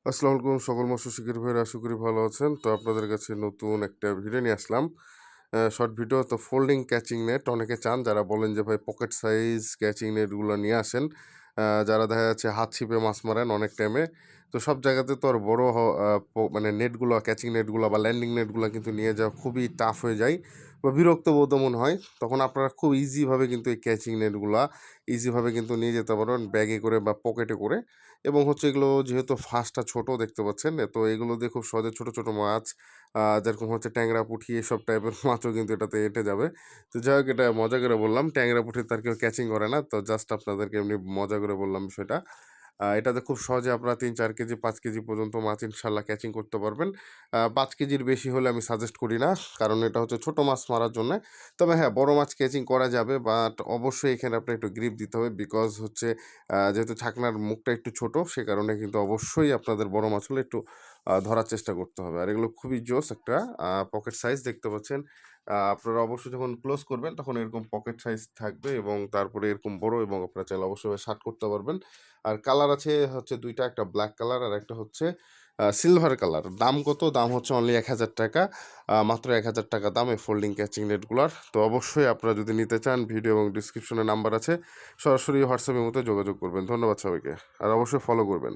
আসসালামু আলাইকুম সকল মৎস্য শিকারী ভাইরা, আশা করি ভালো আছেন। তো আপনাদের কাছে নতুন একটা ভিডিও নিয়ে আসলাম। Short video. তো ফোল্ডিং ক্যাচিং নেট অনেকে চান, যারা বলেন যে ভাই পকেট সাইজ ক্যাচিং নেটগুলো নিয়ে আসেন। যারা দেখা যাচ্ছে হাত ছিপে মাছ মারেন অনেক টাইমে। তো সব জায়গাতে তো আর বড় মানে নেটগুলো, ক্যাচিং নেটগুলো বা ল্যান্ডিং নেটগুলো কিন্তু নিয়ে যাওয়া খুবই টাফ হয়ে যায় বা বিরক্ত বোধ মনে হয়। তখন আপনারা খুব ইজিভাবে কিন্তু এই ক্যাচিং নেটগুলা ইজিভাবে কিন্তু নিয়ে যেতে পারবেন ব্যাগে করে বা পকেটে করে। এবং হচ্ছে এগুলো যেহেতু ফাঁসটা ছোট দেখতে পাচ্ছেন, তো এগুলো দিয়ে খুব সহজে ছোট, ছোট মাছ যেরকম হচ্ছে ট্যাংরা, পুঁটি এসব টাইপের মাছও কিন্তু এটাতে এঁটে যাবে। তো যাই হোক, এটা মজা করে বললাম। ট্যাংরা, পুঁটি তো আর কেউ ক্যাচিং করে না। তো জাস্ট আপনাদেরকে এমনি মজা করে বললাম বিষয়টা। এটাতে খুব সহজে আপনারা ৩-৪ কেজি, ৫ কেজি পর্যন্ত মাছ ইনশাআল্লাহ ক্যাচিং করতে পারবেন। ৫ কেজির বেশি হলে আমি সাজেস্ট করি না। কারণ এটা হচ্ছে ছোট মাছ মারার জন্যে। তবে হ্যাঁ, বড় মাছ ক্যাচিং করা যাবে, বাট অবশ্যই এখানে আপনার একটু গ্রিপ দিতে হবে। বিকজ হচ্ছে যেহেতু ছাকনার মুখটা একটু ছোট, সে কারণে কিন্তু অবশ্যই আপনাদের বড় মাছ হলে একটু ধরার চেষ্টা করতে হবে। আর এগুলো খুবই জোস একটা পকেট সাইজ দেখতে পাচ্ছেন। আপনারা অবশ্যই যখন ক্লোজ করবেন তখন এরকম পকেট সাইজ থাকবে এবং তারপরে এরকম বড়, এবং আপনারা চাইলে অবশ্যই শার্ট করতে পারবেন। আর কালার আছে হচ্ছে ২ টা, একটা ব্ল্যাক কালার আর একটা হচ্ছে সিলভার কালার। দাম কত? দাম হচ্ছে অনলি ৳১,০০০। মাত্র ৳১,০০০ দাম এই ফোল্ডিং ক্যাচিং নেটগুলার। তো অবশ্যই আপনারা যদি নিতে চান, ভিডিও এবং ডিসক্রিপশনে নাম্বার আছে। সরাসরি হোয়াটসঅ্যাপের মধ্যে যোগাযোগ করবেন। ধন্যবাদ সবাইকে। আর অবশ্যই ফলো করবেন।